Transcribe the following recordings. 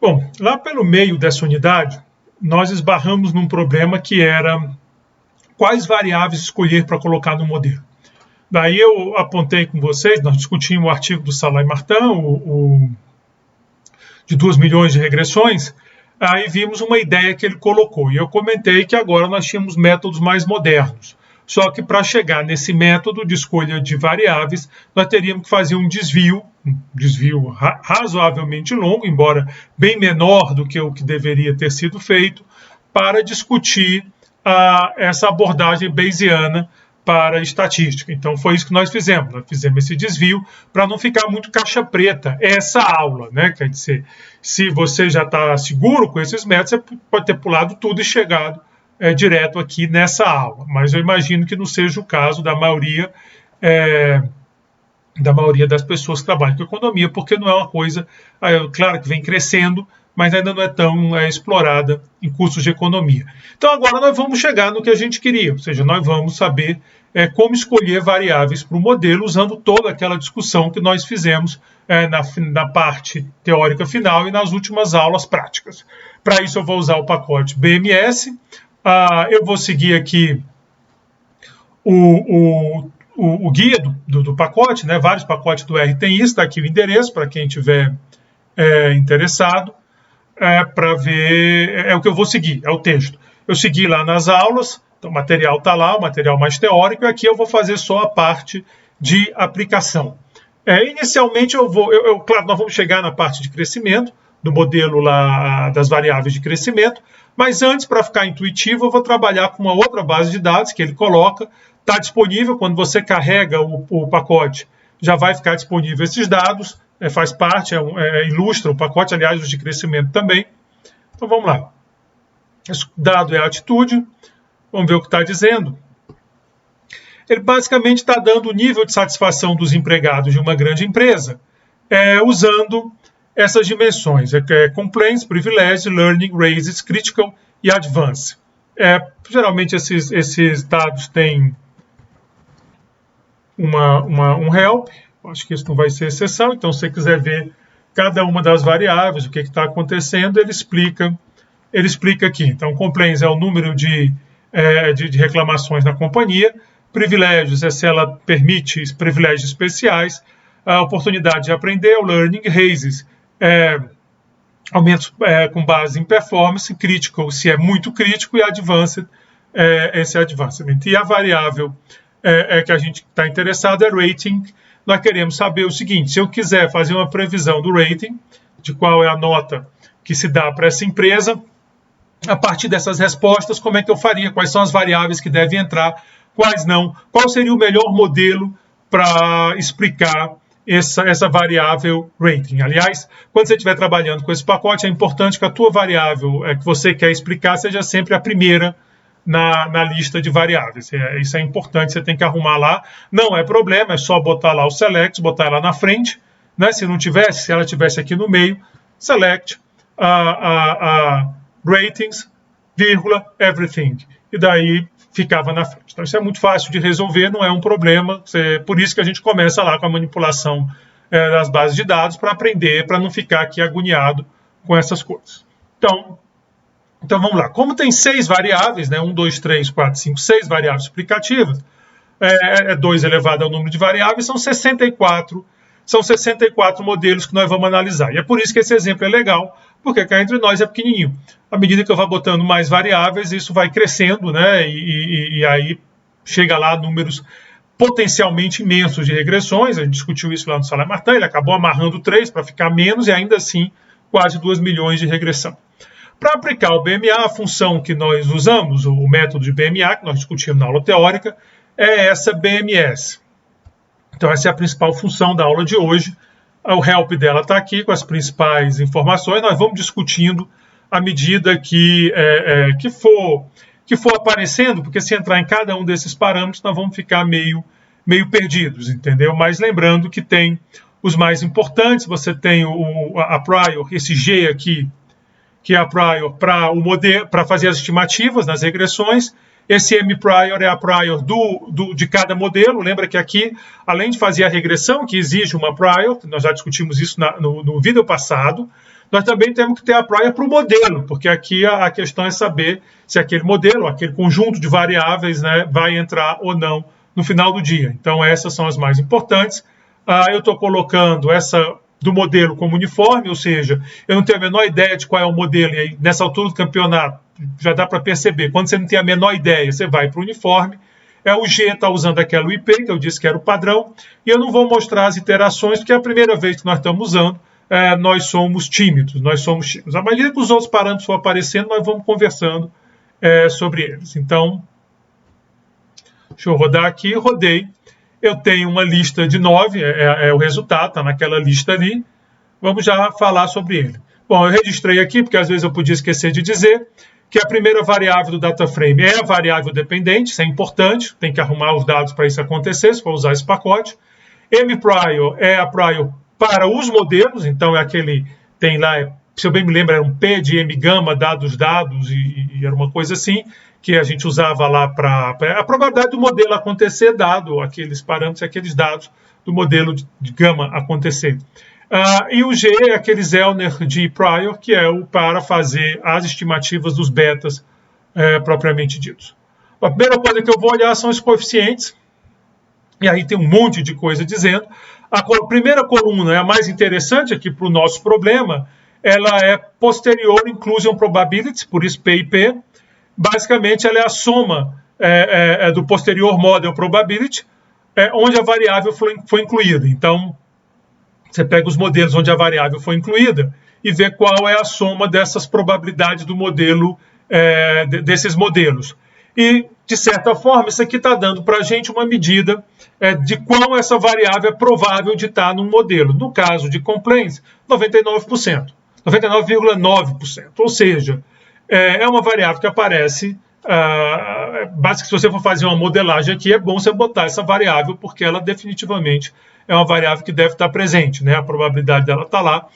Bom, lá pelo meio dessa unidade, nós esbarramos num problema que era quais variáveis escolher para colocar no modelo. Daí eu apontei com vocês, nós discutimos o artigo do Sala e Martin, de 2 milhões de regressões, aí vimos uma ideia que ele colocou. E eu comentei que agora nós tínhamos métodos mais modernos. Só que para chegar nesse método de escolha de variáveis, nós teríamos que fazer um desvio razoavelmente longo, embora bem menor do que o que deveria ter sido feito, para discutir essa abordagem bayesiana para a estatística. Então foi isso que nós fizemos. Nós fizemos esse desvio para não ficar muito caixa preta essa aula, né? Quer dizer, se você já está seguro com esses métodos, você pode ter pulado tudo e chegado direto aqui nessa aula. Mas eu imagino que não seja o caso da maioria das pessoas que trabalham com economia, porque não é uma coisa, claro que vem crescendo, mas ainda não é tão explorada em cursos de economia. Então agora nós vamos chegar no que a gente queria, ou seja, nós vamos saber como escolher variáveis para o modelo usando toda aquela discussão que nós fizemos na parte teórica final e nas últimas aulas práticas. Para isso eu vou usar o pacote BMS, eu vou seguir aqui o guia do pacote, né? Vários pacotes do R tem isso, está aqui o endereço para quem estiver interessado. Para ver, o que eu vou seguir, é o texto. Eu segui lá nas aulas, então o material está lá, o material mais teórico, e aqui eu vou fazer só a parte de aplicação. Inicialmente claro, nós vamos chegar na parte de crescimento, do modelo lá das variáveis de crescimento, mas antes, para ficar intuitivo, eu vou trabalhar com uma outra base de dados que ele coloca, está disponível, quando você carrega o pacote, já vai ficar disponível esses dados, faz parte, ilustra o pacote, aliás, os de crescimento também. Então vamos lá. Esse dado é a atitude, vamos ver o que está dizendo. Ele basicamente está dando o nível de satisfação dos empregados de uma grande empresa, usando essas dimensões, complaints, privilege, learning, raises, critical e advance. Geralmente esses dados têm um help, acho que isso não vai ser exceção, então se você quiser ver cada uma das variáveis, o que está acontecendo, ele explica aqui. Então, complaints é o número de reclamações na companhia, privilégios é se ela permite privilégios especiais, a oportunidade de aprender, o learning, raises, aumentos com base em performance, critical se é muito crítico, e advanced, esse é advancement. E a variável que a gente está interessado é rating. Nós queremos saber o seguinte: se eu quiser fazer uma previsão do rating, de qual é a nota que se dá para essa empresa, a partir dessas respostas, como é que eu faria? Quais são as variáveis que devem entrar, quais não? Qual seria o melhor modelo para explicar essa variável rating? Aliás, quando você estiver trabalhando com esse pacote, é importante que a tua variável que você quer explicar seja sempre a primeira na lista de variáveis. Isso é importante, você tem que arrumar lá. Não é problema, é só botar lá o select, botar ela na frente, né? Se ela tivesse aqui no meio, select, ratings, vírgula, everything. E daí ficava na frente. Então isso é muito fácil de resolver, não é um problema. Por isso que a gente começa lá com a manipulação das bases de dados, para aprender, para não ficar aqui agoniado com essas coisas. Então vamos lá. Como tem 6 variáveis, né? 1, 2, 3, 4, 5, 6 variáveis explicativas, 2 elevado ao número de variáveis, são 64 modelos que nós vamos analisar. E é por isso que esse exemplo é legal, porque cá entre nós é pequenininho. À medida que eu vou botando mais variáveis, isso vai crescendo, né? E aí chega lá a números potencialmente imensos de regressões. A gente discutiu isso lá no Sala e Martin, ele acabou amarrando 3 para ficar menos, e ainda assim quase 2 milhões de regressão. Para aplicar o BMA, a função que nós usamos, o método de BMA, que nós discutimos na aula teórica, é essa BMS. Então essa é a principal função da aula de hoje. O help dela está aqui com as principais informações. Nós vamos discutindo à medida que for aparecendo, porque se entrar em cada um desses parâmetros, nós vamos ficar meio perdidos, entendeu? Mas lembrando que tem os mais importantes. Você tem a prior, esse G aqui, que é a prior para fazer as estimativas nas regressões. Esse M-prior é a prior de cada modelo. Lembra que aqui, além de fazer a regressão, que exige uma prior, nós já discutimos isso no vídeo passado, nós também temos que ter a prior para o modelo, porque aqui a questão é saber se aquele modelo, aquele conjunto de variáveis, né, vai entrar ou não no final do dia. Então, essas são as mais importantes. Eu estou colocando essa do modelo como uniforme, ou seja, eu não tenho a menor ideia de qual é o modelo, e aí, nessa altura do campeonato, já dá para perceber, quando você não tem a menor ideia, você vai para o uniforme. O G está usando aquela IP, que eu disse que era o padrão, e eu não vou mostrar as iterações, porque é a primeira vez que nós estamos usando, nós somos tímidos. À medida que os outros parâmetros vão aparecendo, nós vamos conversando sobre eles. Então, deixa eu rodar aqui, rodei. Eu tenho uma lista de 9, o resultado, está naquela lista ali. Vamos já falar sobre ele. Bom, eu registrei aqui, porque às vezes eu podia esquecer de dizer, que a primeira variável do data frame é a variável dependente, isso é importante, tem que arrumar os dados para isso acontecer, se for usar esse pacote. mPrior é a prior para os modelos, então é aquele, tem lá, se eu bem me lembro, era um P de mgamma, dados, e era uma coisa assim, que a gente usava lá para a probabilidade do modelo acontecer, dado aqueles parâmetros, aqueles dados do modelo de gama acontecer. E o G é aquele Zellner de prior, que é o para fazer as estimativas dos betas propriamente ditos. A primeira coisa que eu vou olhar são os coeficientes, e aí tem um monte de coisa dizendo. A primeira coluna é a mais interessante aqui para o nosso problema, ela é Posterior Inclusion Probability, por isso PIP. Basicamente, ela é a soma do Posterior Model Probability, onde a variável foi incluída. Então, você pega os modelos onde a variável foi incluída e vê qual é a soma dessas probabilidades do modelo, desses modelos. E, de certa forma, isso aqui está dando para a gente uma medida de qual essa variável é provável de estar num modelo. No caso de compliance, 99%, 99,9%. Ou seja, é uma variável que aparece, basicamente, se você for fazer uma modelagem aqui, é bom você botar essa variável, porque ela definitivamente é uma variável que deve estar presente, né? A probabilidade dela está lá,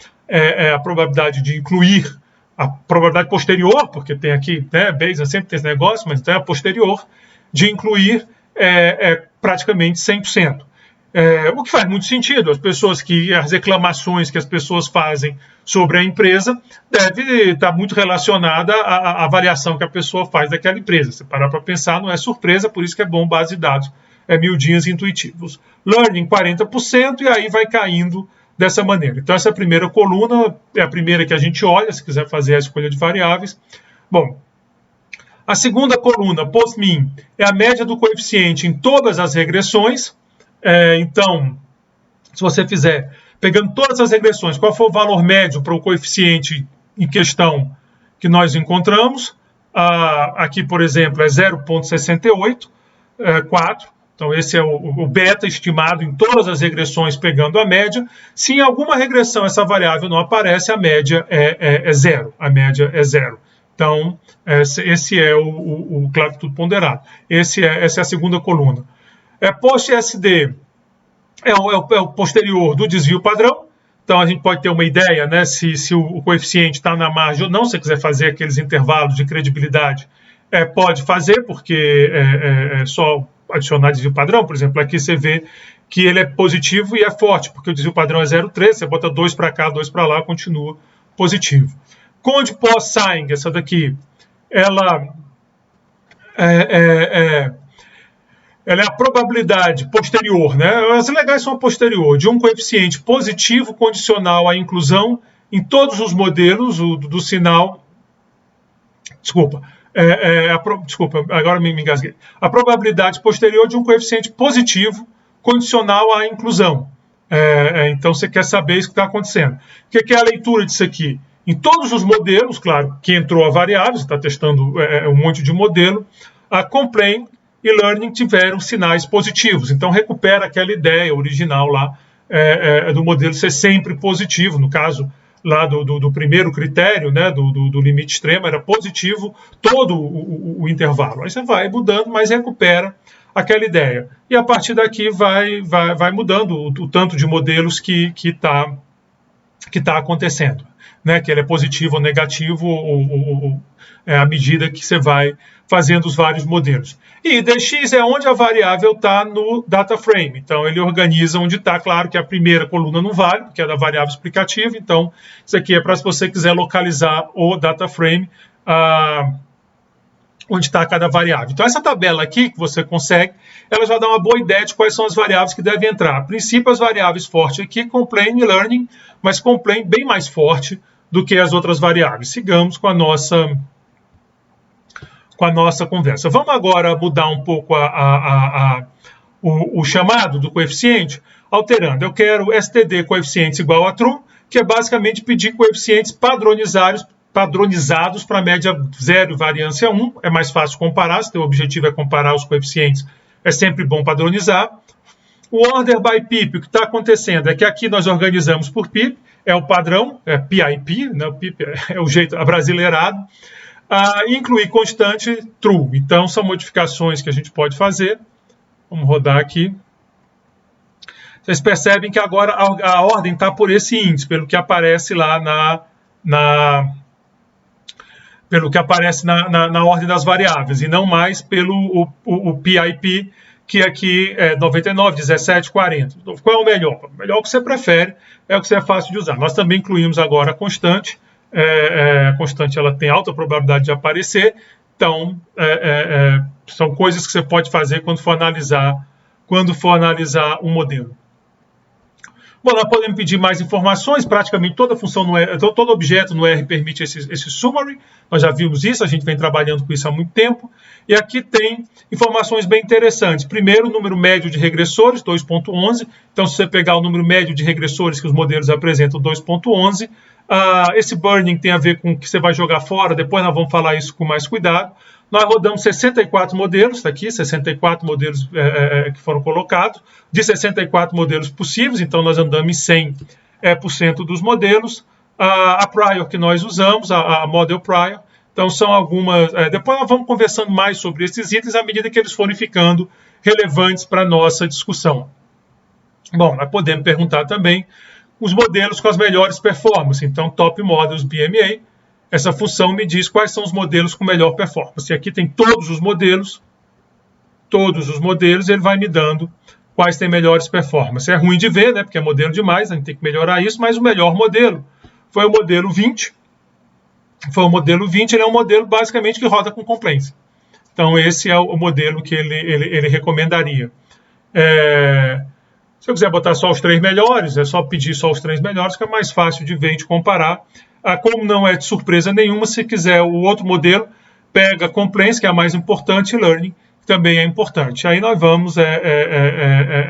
a probabilidade de incluir, a probabilidade posterior, porque tem aqui, né, Bayesian sempre tem esse negócio, mas então é a posterior, de incluir praticamente 100%. O que faz muito sentido, as reclamações que as pessoas fazem sobre a empresa deve estar muito relacionada à avaliação que a pessoa faz daquela empresa. Se parar para pensar, não é surpresa, por isso que é bom base de dados miudinhos e intuitivos. Learning, 40%, e aí vai caindo dessa maneira. Então, essa primeira coluna é a primeira que a gente olha, se quiser fazer a escolha de variáveis. Bom, a segunda coluna, post-mean, é a média do coeficiente em todas as regressões. Então, se você fizer, pegando todas as regressões, qual for o valor médio para o coeficiente em questão que nós encontramos? Aqui, por exemplo, é 0,68, 4. Então, esse é o beta estimado em todas as regressões, pegando a média. Se em alguma regressão essa variável não aparece, a média é zero. A média é zero. Então, esse é o claro-tudo ponderado. Essa é a segunda coluna. Post-SD é o posterior do desvio padrão. Então, a gente pode ter uma ideia, né, se o coeficiente está na margem ou não. Se você quiser fazer aqueles intervalos de credibilidade, pode fazer, porque é só adicionar desvio padrão. Por exemplo, aqui você vê que ele é positivo e é forte, porque o desvio padrão é 0,3, você bota 2 para cá, 2 para lá, continua positivo. Conde pós-Saing, essa daqui, ela é a probabilidade posterior, né? As legais são a posterior, de um coeficiente positivo condicional à inclusão em todos os modelos do sinal. Desculpa, agora me engasguei. A probabilidade posterior de um coeficiente positivo condicional à inclusão. Então você quer saber isso que está acontecendo. O que é a leitura disso aqui? Em todos os modelos, claro, que entrou a variável, você está testando um monte de modelo, a Complain e Learning tiveram sinais positivos. Então recupera aquela ideia original lá do modelo ser sempre positivo. No caso lá do primeiro critério, né, do limite extremo, era positivo todo o intervalo. Aí você vai mudando, mas recupera aquela ideia. E a partir daqui vai mudando o tanto de modelos que está que está acontecendo, né? Que ele é positivo ou negativo à medida que você vai fazendo os vários modelos. E dx é onde a variável está no data frame. Então, ele organiza onde está. Claro que a primeira coluna não vale, porque é da variável explicativa. Então, isso aqui é para se você quiser localizar o data frame, onde está cada variável. Então, essa tabela aqui que você consegue, ela já dá uma boa ideia de quais são as variáveis que devem entrar. A princípio, as variáveis fortes aqui, complain e learning, mas complain bem mais forte do que as outras variáveis. Sigamos com a nossa conversa. Vamos agora mudar um pouco o chamado do coeficiente, alterando. Eu quero std coeficientes igual a true, que é basicamente pedir coeficientes padronizados para a média 0 e variância 1. É mais fácil comparar, se o objetivo é comparar os coeficientes, é sempre bom padronizar. O order by pip, o que está acontecendo é que aqui nós organizamos por pip, é o padrão, é PIP, né? O pip é o jeito abrasileirado. Incluir constante true. Então, são modificações que a gente pode fazer. Vamos rodar aqui. Vocês percebem que agora a ordem está por esse índice, pelo que aparece lá pelo que aparece na ordem das variáveis, e não mais pelo o PIP, que aqui é 99, 17, 40. Então, qual é o melhor? O melhor que você prefere é o que é fácil de usar. Nós também incluímos agora a constante. A constante ela tem alta probabilidade de aparecer, então são coisas que você pode fazer quando for analisar um modelo. Bom, nós podemos pedir mais informações. Praticamente toda função todo objeto no R permite esse summary. Nós já vimos isso, a gente vem trabalhando com isso há muito tempo. E aqui tem informações bem interessantes. Primeiro, o número médio de regressores, 2.11. Então, se você pegar o número médio de regressores que os modelos apresentam, 2.11. Esse burning tem a ver com o que você vai jogar fora. Depois nós vamos falar isso com mais cuidado. Nós rodamos 64 modelos, está aqui, 64 modelos que foram colocados, de 64 modelos possíveis, então nós andamos em 100% dos modelos. A prior que nós usamos, a model prior, então são algumas... depois nós vamos conversando mais sobre esses itens à medida que eles forem ficando relevantes para a nossa discussão. Bom, nós podemos perguntar também os modelos com as melhores performances, então Top Models BMA. Essa função me diz quais são os modelos com melhor performance. E aqui tem todos os modelos, ele vai me dando quais têm melhores performances. É ruim de ver, né, porque é modelo demais, a gente tem que melhorar isso, mas o melhor modelo foi o modelo 20. Ele é um modelo basicamente que roda com compliance. Então esse é o modelo que ele recomendaria. Se eu quiser botar só os 3 melhores, é só pedir só os 3 melhores, que é mais fácil de ver e de comparar. Como não é de surpresa nenhuma, se quiser o outro modelo, pega compliance, que é a mais importante, e learning, que também é importante. Aí nós vamos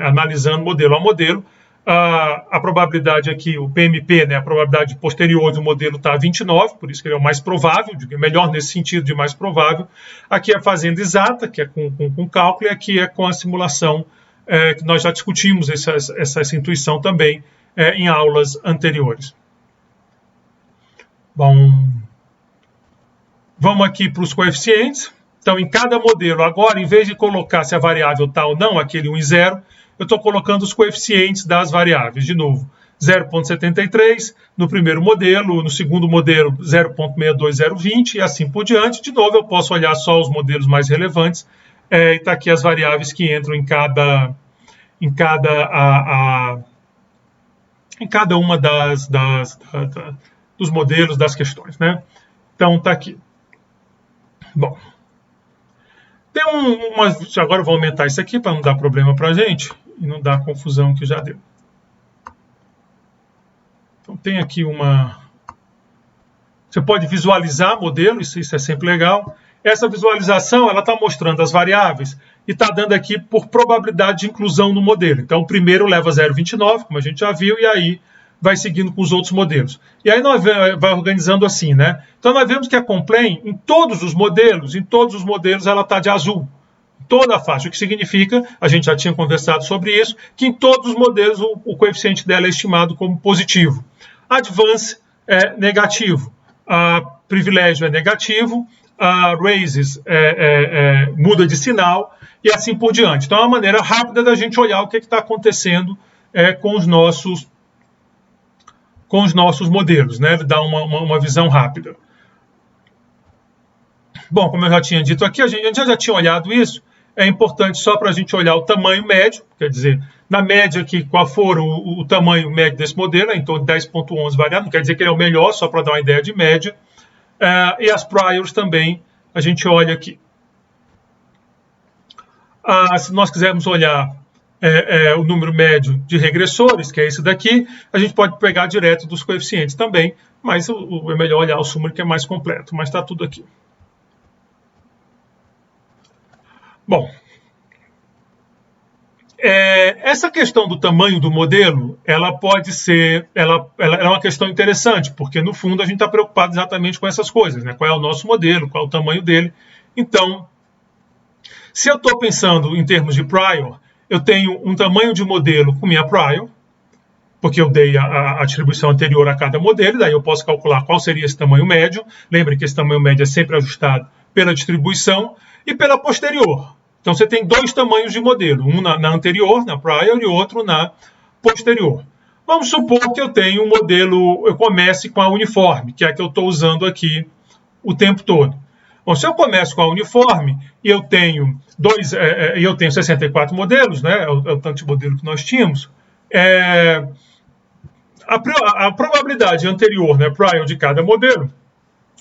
analisando modelo a modelo. A probabilidade aqui, o PMP, né, a probabilidade posterior do modelo está 29, por isso que ele é o mais provável, melhor nesse sentido de mais provável. Aqui é a fazenda exata, que é com cálculo, e aqui é com a simulação, que nós já discutimos essa intuição também em aulas anteriores. Bom, vamos aqui para os coeficientes. Então, em cada modelo, agora, em vez de colocar se a variável está ou não, aquele 1 e 0, eu estou colocando os coeficientes das variáveis. De novo, 0,73 no primeiro modelo, no segundo modelo, 0,620 e assim por diante. De novo, eu posso olhar só os modelos mais relevantes. E está aqui as variáveis que entram em cada uma dos modelos, das questões, né? Então, está aqui. Bom, tem agora eu vou aumentar isso aqui para não dar problema para a gente e não dar a confusão que já deu. Então, tem aqui você pode visualizar modelo, isso é sempre legal. Essa visualização, ela está mostrando as variáveis e está dando aqui por probabilidade de inclusão no modelo. Então, o primeiro leva 0,29, como a gente já viu, e aí vai seguindo com os outros modelos. E aí nós vai organizando assim, né? Então nós vemos que a complain, em todos os modelos ela está de azul. Toda a faixa, o que significa, a gente já tinha conversado sobre isso, que em todos os modelos o coeficiente dela é estimado como positivo. Advance é negativo. Privilégio é negativo. Raises muda de sinal e assim por diante. Então é uma maneira rápida da gente olhar o que está acontecendo com os nossos com os nossos modelos, né? Ele dá uma visão rápida. Bom, como eu já tinha dito aqui, a gente já tinha olhado isso. É importante só para a gente olhar o tamanho médio, quer dizer, na média aqui, qual for o tamanho médio desse modelo, é em torno de 10.11 variáveis, não quer dizer que ele é o melhor, só para dar uma ideia de média. E as priors também, a gente olha aqui. Se nós quisermos olhar o número médio de regressores, que é esse daqui, a gente pode pegar direto dos coeficientes também, mas é melhor olhar o summary, que é mais completo, mas está tudo aqui. Bom, essa questão do tamanho do modelo, ela pode ser, ela é uma questão interessante, porque no fundo a gente está preocupado exatamente com essas coisas, né? Qual é o nosso modelo, qual é o tamanho dele. Então, se eu estou pensando em termos de prior, eu tenho um tamanho de modelo com minha prior, porque eu dei a distribuição anterior a cada modelo, daí eu posso calcular qual seria esse tamanho médio. Lembre que esse tamanho médio é sempre ajustado pela distribuição e pela posterior. Então você tem dois tamanhos de modelo, um na anterior, na prior, e outro na posterior. Vamos supor que eu tenho um modelo, eu comece com a uniforme, que é a que eu estou usando aqui o tempo todo. Bom, se eu começo com a uniforme e eu tenho 64 modelos, né, é o tanto de modelo que nós tínhamos, a probabilidade anterior, né, prior de cada modelo,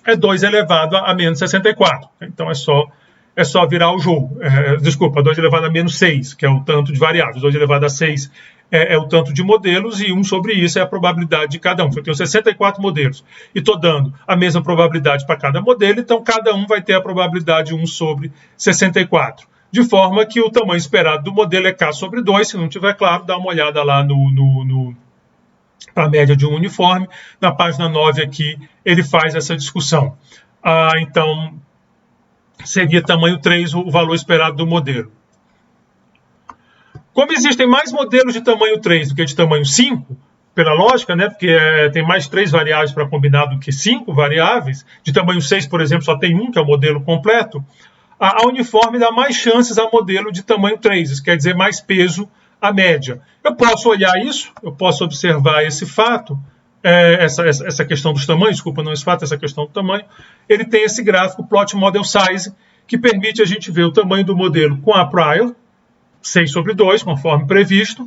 é 2 elevado a menos 64. Então é só virar o jogo. Desculpa, 2 elevado a menos 6, que é o tanto de variáveis. 2 elevado a 6 é o tanto de modelos, e 1 sobre isso é a probabilidade de cada um. Eu tenho 64 modelos e estou dando a mesma probabilidade para cada modelo, então cada um vai ter a probabilidade 1 sobre 64. De forma que o tamanho esperado do modelo é K sobre 2. Se não tiver claro, dá uma olhada lá para a média de um uniforme. Na página 9 aqui, ele faz essa discussão. Então, seria tamanho 3 o valor esperado do modelo. Como existem mais modelos de tamanho 3 do que de tamanho 5, pela lógica, né, porque tem mais 3 variáveis para combinar do que 5 variáveis, de tamanho 6, por exemplo, só tem um, que é o modelo completo, a uniforme dá mais chances a modelo de tamanho 3, isso quer dizer mais peso à média. Eu posso olhar isso, eu posso observar esse fato, essa questão dos tamanhos, desculpa, não esse fato, essa questão do tamanho. Ele tem esse gráfico, Plot Model Size, que permite a gente ver o tamanho do modelo com a prior, 6 sobre 2, conforme previsto,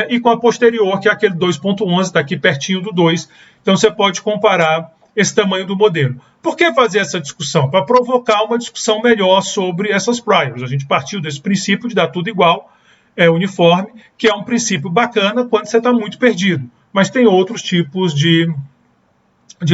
e com a posterior, que é aquele 2.11, está aqui pertinho do 2. Então você pode comparar esse tamanho do modelo. Por que fazer essa discussão? Para provocar uma discussão melhor sobre essas priors. A gente partiu desse princípio de dar tudo igual, uniforme, que é um princípio bacana quando você está muito perdido. Mas tem outros tipos de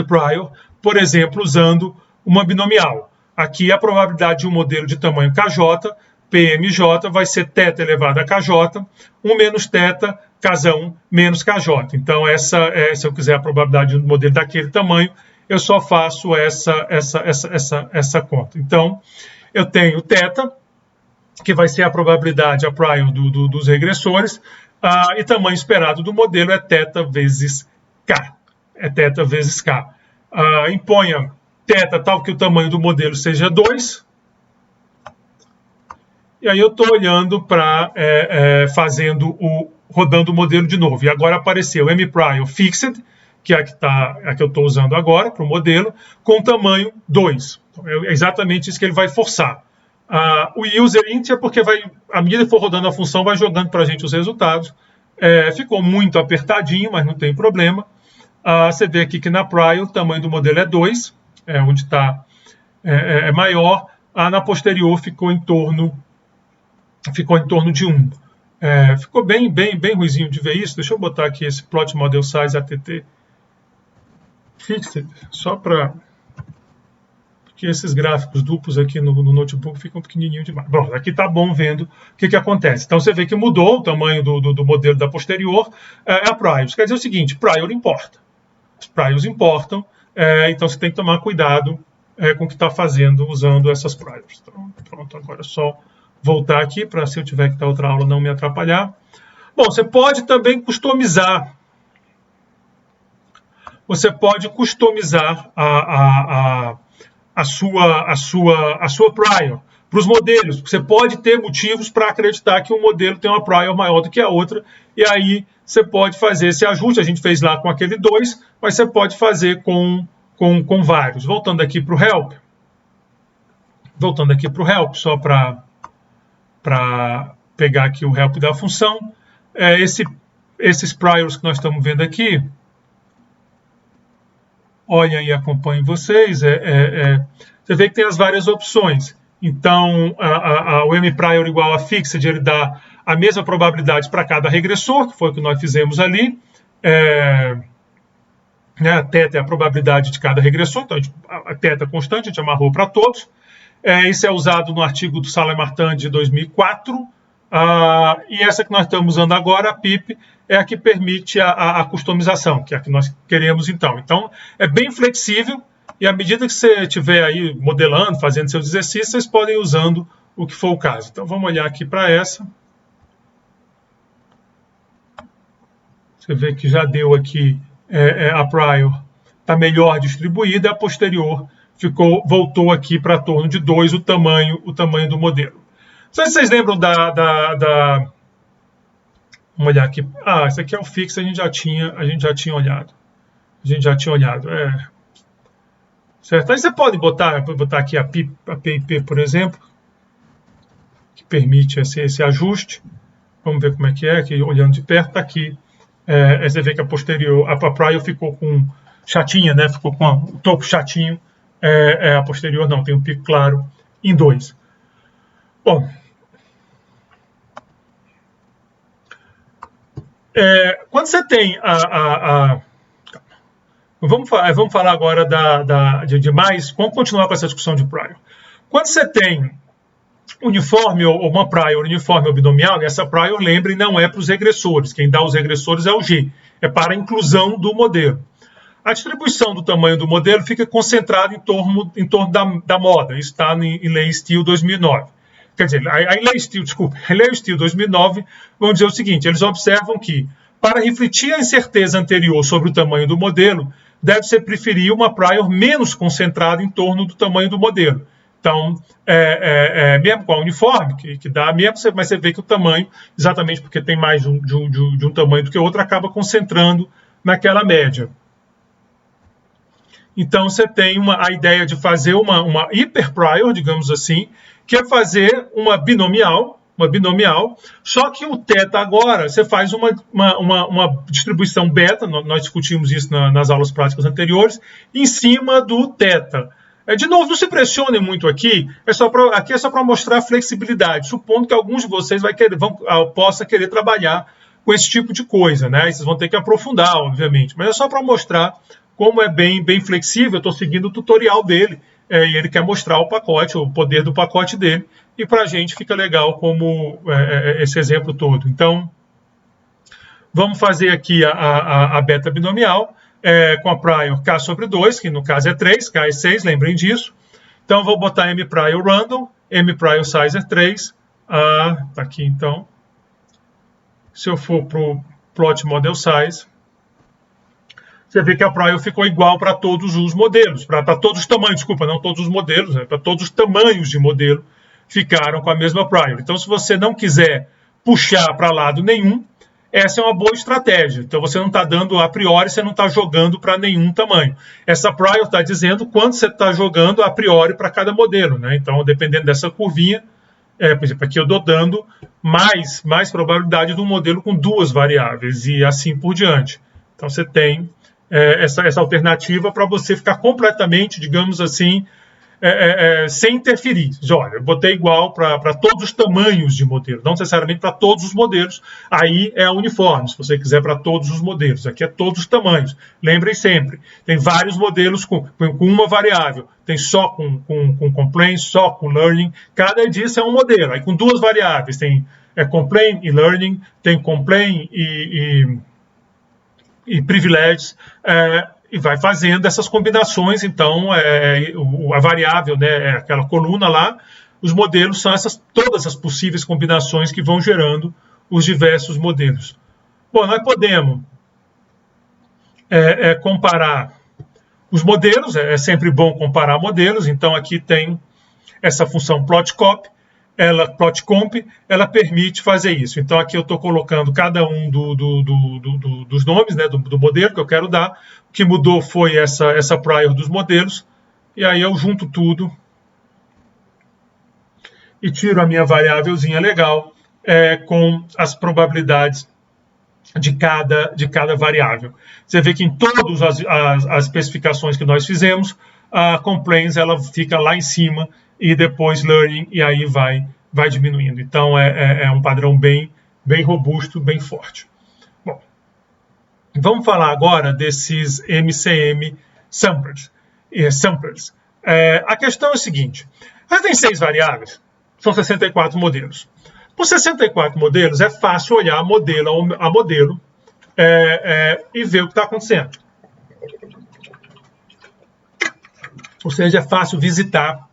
prior, por exemplo, usando uma binomial. Aqui a probabilidade de um modelo de tamanho KJ, PMJ, vai ser θ elevado a KJ, 1 menos θ, K1 menos KJ. Então, se eu quiser a probabilidade de um modelo daquele tamanho, eu só faço essa conta. Então, eu tenho θ, que vai ser a probabilidade, a prior dos regressores, e tamanho esperado do modelo é θ vezes K. É θ vezes K. Imponha θ tal que o tamanho do modelo seja 2. E aí eu estou olhando para rodando o modelo de novo. E agora apareceu mPrior Fixed, que é a que eu estou usando agora para o modelo, com tamanho 2. Então, é exatamente isso que ele vai forçar. O user int é porque à medida que for rodando a função, vai jogando para a gente os resultados. Ficou muito apertadinho, mas não tem problema. Você vê aqui que na prior o tamanho do modelo é 2, onde está maior. Na posterior ficou em torno de 1. Ficou bem ruizinho de ver isso. Deixa eu botar aqui esse Plot Model Size ATT Fixed, só para... Porque esses gráficos duplos aqui no notebook ficam pequenininho demais. Bom, aqui está bom vendo o que acontece. Então você vê que mudou o tamanho do modelo da posterior, a prior. Isso quer dizer o seguinte, prior importa. Os priors importam, então você tem que tomar cuidado com o que está fazendo usando essas priors. Então, pronto, agora é só voltar aqui para, se eu tiver que dar outra aula, não me atrapalhar. Bom, você pode também customizar. Você pode customizar a sua prior. para os modelos. Você pode ter motivos para acreditar que um modelo tem uma prior maior do que a outra, e aí você pode fazer esse ajuste. A gente fez lá com aquele 2, mas você pode fazer com vários. Voltando aqui para o help. Só para pegar aqui o help da função. Esses priors que nós estamos vendo aqui, olhem e acompanhem vocês, você vê que tem as várias opções. Então, o mPrior igual a fixed, ele dá a mesma probabilidade para cada regressor, que foi o que nós fizemos ali. A θ é a probabilidade de cada regressor, então a θ constante, a gente amarrou para todos. Isso é usado no artigo do Saleh-Martin de 2004. E essa que nós estamos usando agora, a PIP, é a que permite a customização, que é a que nós queremos então. Então, é bem flexível, e à medida que você estiver aí modelando, fazendo seus exercícios, vocês podem ir usando o que for o caso. Então, vamos olhar aqui para essa. Você vê que já deu aqui, a prior está melhor distribuída, a posterior voltou aqui para torno de 2 o tamanho do modelo. Não sei se vocês lembram vamos olhar aqui. Esse aqui é o fix, a gente já tinha olhado. Certo? Aí você pode botar aqui a PIP, por exemplo, que permite esse ajuste. Vamos ver como é que é, aqui, olhando de perto, está aqui. Você vê que a prior ficou com chatinha, né? Ficou com o topo chatinho. A posterior não, tem um pico claro em 2. Bom, quando você tem vamos falar agora de mais, vamos continuar com essa discussão de prior. Quando você tem uniforme ou uma prior uniforme ou binomial, essa prior, lembre, não é para os regressores. Quem dá os regressores é o G, é para a inclusão do modelo. A distribuição do tamanho do modelo fica concentrada em torno da moda. Isso está em Lei Steele 2009. Quer dizer, a Lei Steele 2009, vamos dizer o seguinte, eles observam que, para refletir a incerteza anterior sobre o tamanho do modelo, deve-se preferir uma prior menos concentrada em torno do tamanho do modelo. Então, mesmo com a uniforme, que dá mesmo, mas você vê que o tamanho, exatamente porque tem mais de um tamanho do que o outro, acaba concentrando naquela média. Então, você tem a ideia de fazer uma hiperprior, digamos assim, que é fazer uma binomial, só que o θ agora, você faz uma distribuição beta, nós discutimos isso nas aulas práticas anteriores, em cima do θ. De novo, não se pressionem muito aqui, aqui é só para mostrar a flexibilidade, supondo que alguns de vocês possa querer trabalhar com esse tipo de coisa, né? E vocês vão ter que aprofundar, obviamente, mas é só para mostrar como é bem flexível. Eu estou seguindo o tutorial dele, e ele quer mostrar o pacote, o poder do pacote dele, e para a gente fica legal como esse exemplo todo. Então, vamos fazer aqui a beta binomial, com a prior K sobre 2, que no caso é 3, K é 6, lembrem disso. Então, eu vou botar mPrior random, mPrior size é 3, tá aqui então. Se eu for para o plot model size, você vê que a prior ficou igual para todos os modelos, para todos os tamanhos, desculpa, não todos os modelos, né, para todos os tamanhos de modelo ficaram com a mesma prior. Então, se você não quiser puxar para lado nenhum, essa é uma boa estratégia. Então, você não está dando a priori, você não está jogando para nenhum tamanho. Essa prior está dizendo quanto você está jogando a priori para cada modelo, né? Então, dependendo dessa curvinha, por exemplo, aqui eu estou dando mais probabilidade de um modelo com 2 variáveis e assim por diante. Então, você tem essa alternativa para você ficar completamente, digamos assim, sem interferir. Olha, eu botei igual para todos os tamanhos de modelo, não necessariamente para todos os modelos. Aí é uniforme, se você quiser para todos os modelos. Aqui é todos os tamanhos. Lembrem sempre, tem vários modelos com uma variável. Tem só com complain, só com learning. Cada disso é um modelo. Aí com 2 variáveis, tem complain e learning, tem complain e privileges, e vai fazendo essas combinações. Então, a variável, né, aquela coluna lá, os modelos são todas as possíveis combinações que vão gerando os diversos modelos. Bom, nós podemos comparar os modelos, é sempre bom comparar modelos. Então, aqui tem essa função plotcomp, ela permite fazer isso. Então aqui eu estou colocando cada um dos nomes, né, do modelo que eu quero dar. O que mudou foi essa prior dos modelos, e aí eu junto tudo e tiro a minha variávelzinha legal com as probabilidades de cada variável. Você vê que em todas as especificações que nós fizemos, a complaints ela fica lá em cima e depois learning, e aí vai diminuindo. Então é um padrão bem robusto, bem forte. Bom, vamos falar agora desses MCM samplers. A questão é a seguinte: você tem 6 variáveis, são 64 modelos. Com 64 modelos, é fácil olhar modelo a modelo e ver o que está acontecendo. Ou seja, é fácil visitar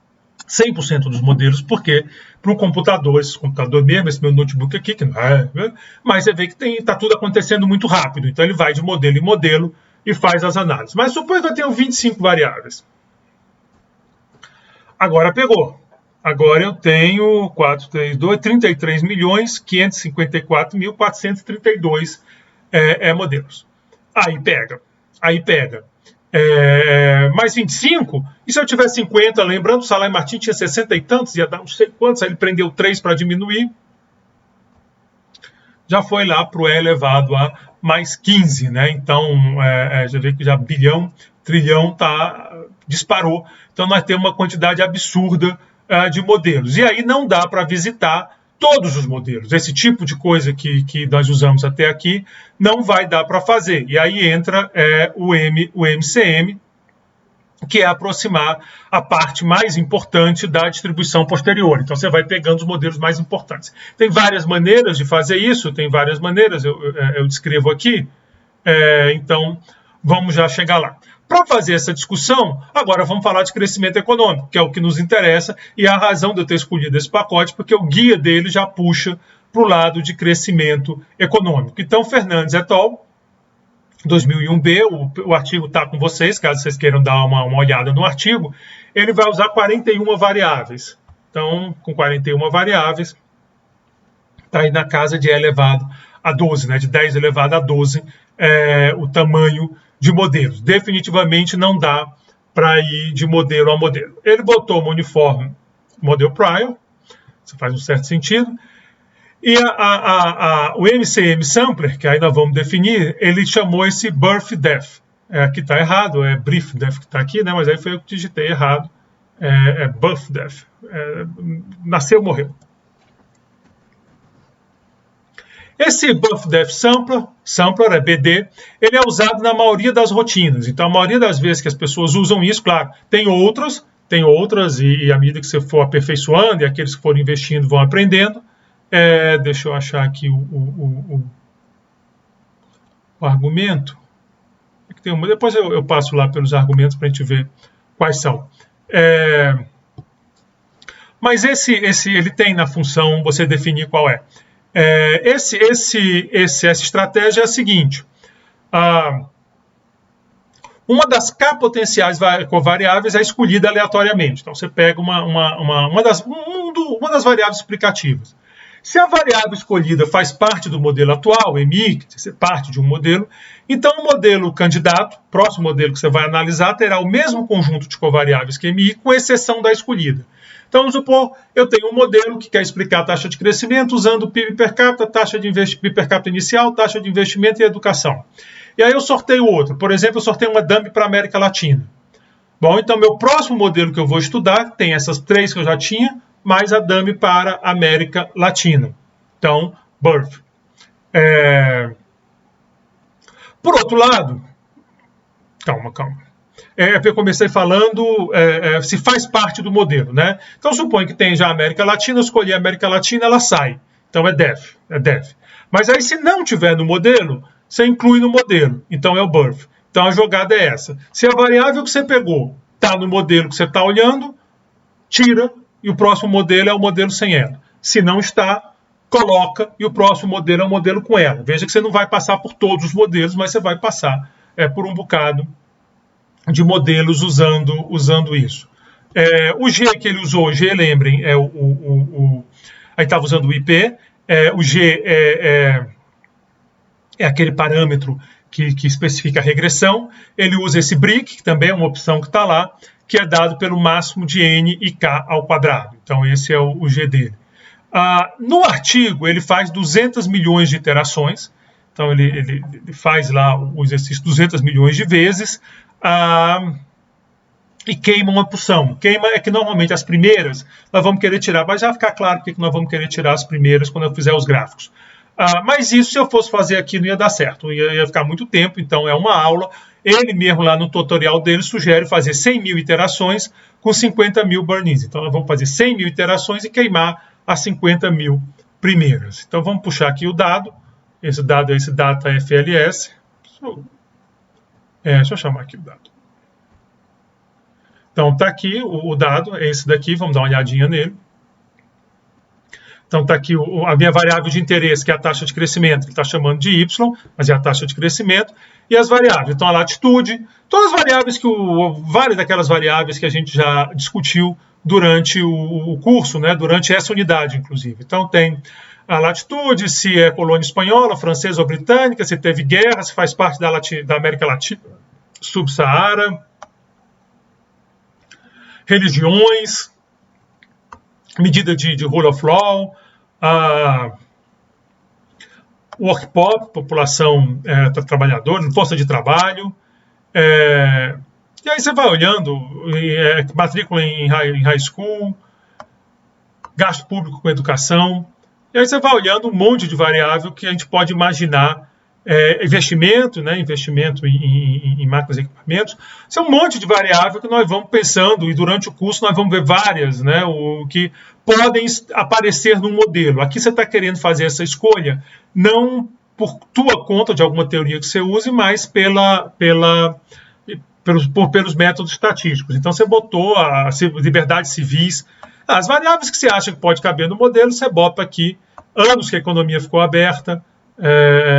100% dos modelos, porque para um computador, esse computador mesmo, esse meu notebook aqui, que não mas você vê que está tudo acontecendo muito rápido. Então ele vai de modelo em modelo e faz as análises. Mas suponha que eu tenho 25 variáveis. Agora pegou. Agora eu tenho 33.554.432 modelos. Aí pega. Mais 25, e se eu tiver 50, lembrando, o Salai Martin tinha 60 e tantos, ia dar não sei quantos, aí ele prendeu 3 para diminuir, já foi lá para o E elevado a mais 15, né? Então, já vê que já bilhão, trilhão disparou, então nós temos uma quantidade absurda de modelos, e aí não dá para visitar todos os modelos. Esse tipo de coisa que nós usamos até aqui não vai dar para fazer. E aí entra o MCM, que é aproximar a parte mais importante da distribuição posterior. Então você vai pegando os modelos mais importantes. Tem várias maneiras de fazer isso, eu descrevo aqui. Então vamos já chegar lá. Para fazer essa discussão, agora vamos falar de crescimento econômico, que é o que nos interessa, e a razão de eu ter escolhido esse pacote, porque o guia dele já puxa para o lado de crescimento econômico. Então, Fernandes et al., 2001b, o artigo está com vocês, caso vocês queiram dar uma olhada no artigo, ele vai usar 41 variáveis. Então, com 41 variáveis, está aí na casa de E elevado a 12, né, de 10 elevado a 12, o tamanho de modelos. Definitivamente não dá para ir de modelo a modelo. Ele botou uma uniforme model prior, isso faz um certo sentido, e o MCM sampler, que ainda vamos definir, ele chamou esse birth def. Aqui está errado, é brief def que está aqui, né, mas aí foi eu que digitei errado. Birth def. Nasceu, morreu. Esse Birth Def Sampler é BD, ele é usado na maioria das rotinas. Então, a maioria das vezes que as pessoas usam isso, claro, tem outras, e à medida que você for aperfeiçoando e aqueles que forem investindo vão aprendendo. Deixa eu achar aqui o argumento. Depois eu passo lá pelos argumentos para a gente ver quais são. Mas esse ele tem na função você definir qual é. Essa estratégia é a seguinte: uma das K potenciais covariáveis é escolhida aleatoriamente. Então você pega uma das variáveis explicativas. Se a variável escolhida faz parte do modelo atual, MI, que é parte de um modelo, então o modelo candidato, próximo modelo que você vai analisar, terá o mesmo conjunto de covariáveis que MI, com exceção da escolhida. Então, vamos supor, eu tenho um modelo que quer explicar a taxa de crescimento usando o PIB per capita, taxa de PIB per capita inicial, taxa de investimento e educação. E aí eu sorteio outro. Por exemplo, eu sorteio uma dummy para a América Latina. Bom, então meu próximo modelo que eu vou estudar tem essas 3 que eu já tinha, mais a dummy para a América Latina. Então, birth. Por outro lado, calma. Eu comecei falando se faz parte do modelo, né? Então, suponho que tem já a América Latina, eu escolhi a América Latina, ela sai. Então, é def. Mas aí, se não tiver no modelo, você inclui no modelo. Então, é o birth. Então, a jogada é essa. Se a variável que você pegou está no modelo que você está olhando, tira, e o próximo modelo é o modelo sem ela. Se não está, coloca, e o próximo modelo é o modelo com ela. Veja que você não vai passar por todos os modelos, mas você vai passar por um bocado de modelos usando isso. O G que ele usou, G, lembrem, aí estava usando o IP, o G é aquele parâmetro que especifica a regressão. Ele usa esse BRIC, que também é uma opção que está lá, que é dado pelo máximo de N e K ao quadrado. Então, esse é o G dele. No artigo, ele faz 200 milhões de iterações. Então, ele faz lá o exercício 200 milhões de vezes e queima uma porção. Queima é que normalmente as primeiras nós vamos querer tirar. Vai já ficar claro porque nós vamos querer tirar as primeiras quando eu fizer os gráficos. Mas isso, se eu fosse fazer aqui, não ia dar certo. Ia ficar muito tempo, então é uma aula. Ele mesmo lá no tutorial dele sugere fazer 100 mil iterações com 50 mil burn-ins. Então nós vamos fazer 100 mil iterações e queimar as 50 mil primeiras. Então vamos puxar aqui o dado. Esse dado é esse data FLS. Deixa eu chamar aqui o dado. Então está aqui o dado, é esse daqui, vamos dar uma olhadinha nele. Então está aqui a minha variável de interesse, que é a taxa de crescimento, ele está chamando de Y, mas é a taxa de crescimento, e as variáveis, então a latitude, todas as variáveis várias daquelas variáveis que a gente já discutiu durante o curso, né, durante essa unidade, inclusive. Então tem a latitude, se é colônia espanhola, francesa ou britânica, se teve guerra, se faz parte da América Latina, Subsaara, religiões, medida de rule of law, work pop, população trabalhadora, força de trabalho, e aí você vai olhando, matrícula em high school, gasto público com educação, e aí você vai olhando um monte de variável que a gente pode imaginar, investimento, né, investimento em máquinas e equipamentos. Isso é um monte de variável que nós vamos pensando, e durante o curso nós vamos ver várias, né, que podem aparecer no modelo. Aqui você está querendo fazer essa escolha, não por tua conta de alguma teoria que você use, mas pelos métodos estatísticos. Então você botou as liberdades civis, as variáveis que você acha que pode caber no modelo, você bota aqui anos que a economia ficou aberta,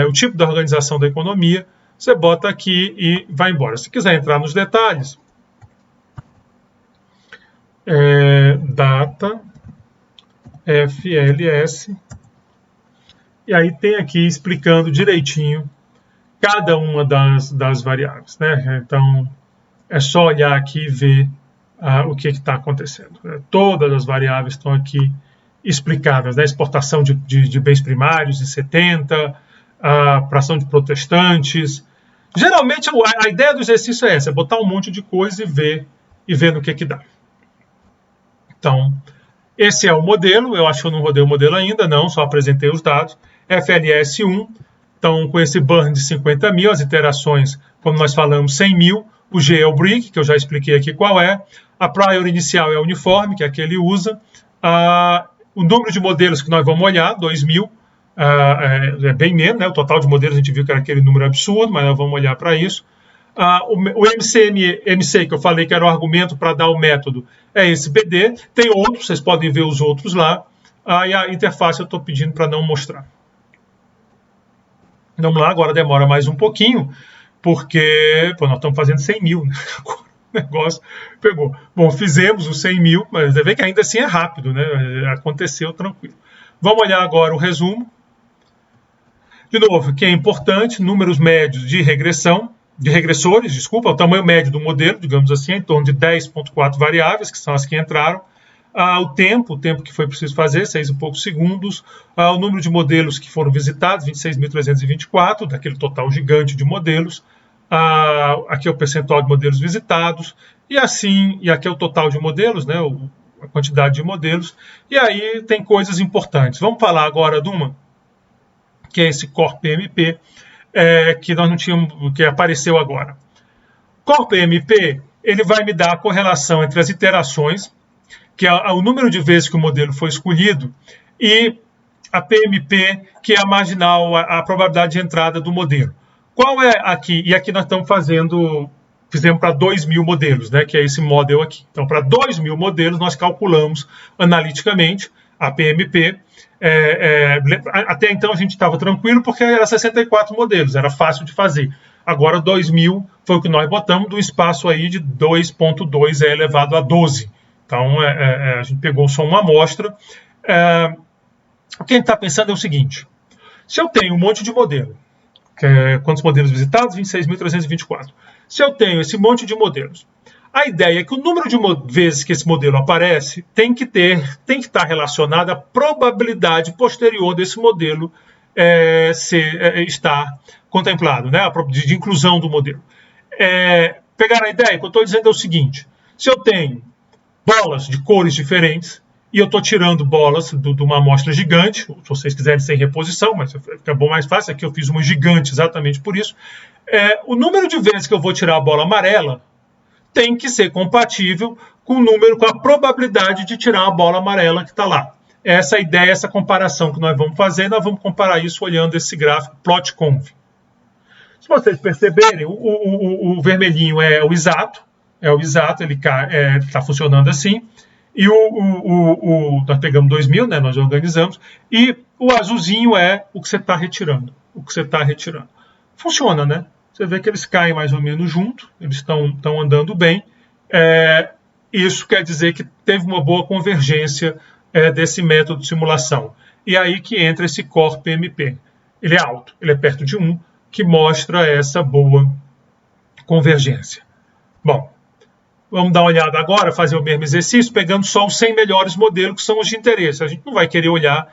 o tipo da organização da economia, você bota aqui e vai embora. Se quiser entrar nos detalhes, data FLS, e aí tem aqui explicando direitinho cada uma das variáveis, né? Então é só olhar aqui e ver o que está acontecendo. Todas as variáveis estão aqui explicadas, né? Exportação de bens primários em 70, a fração de protestantes. Geralmente a ideia do exercício é essa, é botar um monte de coisa e ver no que dá. Então, esse é o modelo. Eu acho que eu não rodei o modelo ainda, não, só apresentei os dados. FLS1, então com esse burn de 50 mil, as iterações, como nós falamos, 100 mil. O G é o BRIC, que eu já expliquei aqui qual é. A prior inicial é a uniforme, que é a que ele usa. O número de modelos que nós vamos olhar, 2.000, é bem menos, né? O total de modelos a gente viu que era aquele número absurdo, mas nós vamos olhar para isso. O MC, que eu falei que era o argumento para dar o método, é esse BD. Tem outros, vocês podem ver os outros lá. E a interface eu estou pedindo para não mostrar. Vamos lá, agora demora mais um pouquinho, porque nós estamos fazendo 100 mil, né? O negócio pegou. Bom, fizemos os 100 mil, mas você vê que ainda assim é rápido, né? Aconteceu tranquilo. Vamos olhar agora o resumo. De novo, que é importante, números médios de regressores, desculpa, o tamanho médio do modelo, digamos assim, em torno de 10,4 variáveis, que são as que entraram. O tempo que foi preciso fazer, 6 e poucos segundos. O número de modelos que foram visitados, 26.324, daquele total gigante de modelos. Aqui é o percentual de modelos visitados. E aqui é o total de modelos, né, a quantidade de modelos. E aí tem coisas importantes. Vamos falar agora de uma, que é esse Corp-MP, que nós não tínhamos, que apareceu agora. Corp-MP, ele vai me dar a correlação entre as iterações, que é o número de vezes que o modelo foi escolhido, e a PMP, que é a marginal, a probabilidade de entrada do modelo. Qual é aqui? E aqui nós estamos fizemos para 2.000 modelos, né, que é esse model aqui. Então, para 2.000 modelos, nós calculamos analiticamente a PMP. Até então a gente estava tranquilo, porque era 64 modelos, era fácil de fazer. Agora 2.000 foi o que nós botamos, do espaço aí de 2,2 elevado a 12. Então, a gente pegou só uma amostra. O que a gente está pensando é o seguinte: se eu tenho um monte de modelo, quantos modelos visitados? 26.324. Se eu tenho esse monte de modelos, a ideia é que o número de vezes que esse modelo aparece tem que estar relacionado à probabilidade posterior desse modelo estar contemplado, né? De inclusão do modelo. Pegar a ideia, o que eu estou dizendo é o seguinte: se eu tenho bolas de cores diferentes, e eu estou tirando bolas de uma amostra gigante, se vocês quiserem sem reposição, mas fica bom mais fácil, aqui eu fiz uma gigante exatamente por isso. O número de vezes que eu vou tirar a bola amarela tem que ser compatível com o número, com a probabilidade de tirar a bola amarela que está lá. Essa ideia, essa comparação que nós vamos fazer, nós vamos comparar isso olhando esse gráfico plotconv. Se vocês perceberem, o vermelhinho é o exato, ele está funcionando assim. E nós pegamos 2.000, né, nós organizamos, e o azulzinho é o que você está retirando. Funciona, né? Você vê que eles caem mais ou menos junto, eles estão andando bem. Isso quer dizer que teve uma boa convergência desse método de simulação. E aí que entra esse core PMP. Ele é alto, ele é perto de 1, que mostra essa boa convergência. Bom, vamos dar uma olhada agora, fazer o mesmo exercício, pegando só os 100 melhores modelos que são os de interesse. A gente não vai querer olhar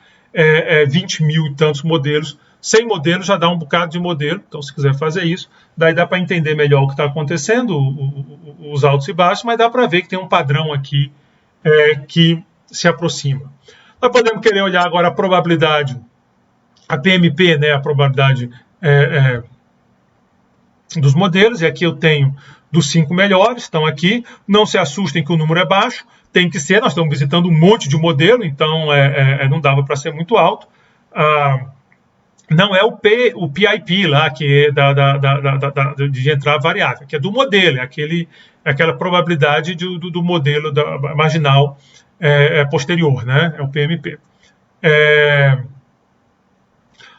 20 mil e tantos modelos. 100 modelos já dá um bocado de modelo, então se quiser fazer isso, daí dá para entender melhor o que está acontecendo, os altos e baixos, mas dá para ver que tem um padrão aqui que se aproxima. Nós podemos querer olhar agora a probabilidade, a PMP, né, a probabilidade dos modelos, e aqui eu tenho dos 5 melhores, estão aqui. Não se assustem que o número é baixo, tem que ser, nós estamos visitando um monte de modelo, então não dava para ser muito alto. Não é o PIP lá, que é de entrar variável, que é do modelo, aquela probabilidade do modelo marginal posterior, né? É o PMP.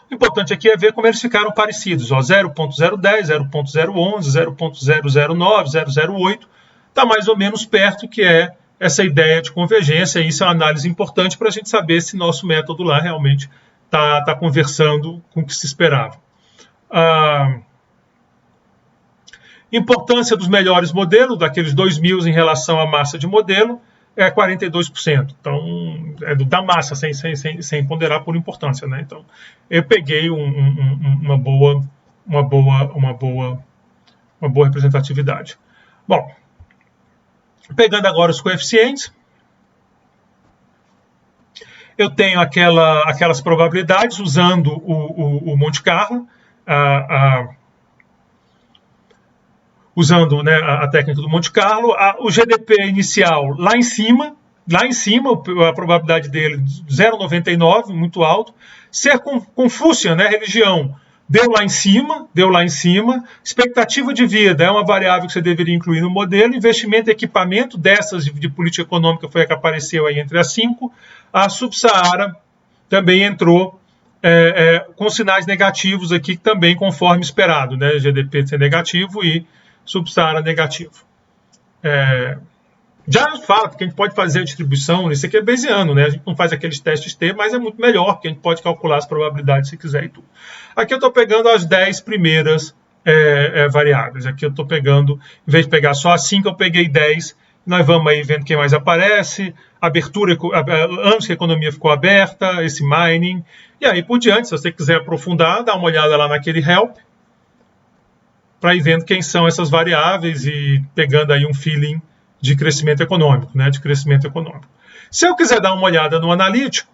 O importante aqui é ver como eles ficaram parecidos. 0.010, 0.011, 0.009, 008. Está mais ou menos perto, que é essa ideia de convergência. Isso é uma análise importante para a gente saber se nosso método lá realmente está conversando com o que se esperava. Importância dos melhores modelos, daqueles 2.000 em relação à massa de modelo, é 42%. Então, é da massa, sem ponderar por importância, né? Então, eu peguei uma boa representatividade. Bom, pegando agora os coeficientes, eu tenho aquelas probabilidades usando o Monte Carlo, usando, né, a técnica do Monte Carlo, o GDP inicial lá em cima, a probabilidade dele 0,99, muito alto. Ser Confucian, né, religião, deu lá em cima. Expectativa de vida é uma variável que você deveria incluir no modelo. Investimento e equipamento, dessas de política econômica foi a que apareceu aí entre as 5. A Sub-Saara também entrou com sinais negativos aqui, também conforme esperado, né, GDP ser negativo e Sub-Saara negativo. Já fala que a gente pode fazer a distribuição, isso aqui é Bayesiano, né? A gente não faz aqueles testes T, mas é muito melhor, porque a gente pode calcular as probabilidades se quiser e tudo. Aqui eu estou pegando as 10 primeiras variáveis. Aqui eu estou pegando, em vez de pegar só as 5, eu peguei 10. Nós vamos aí vendo quem mais aparece, abertura, anos que a economia ficou aberta, esse mining, e aí por diante. Se você quiser aprofundar, dá uma olhada lá naquele help, para ir vendo quem são essas variáveis e pegando aí um feeling de crescimento econômico, né? Se eu quiser dar uma olhada no analítico,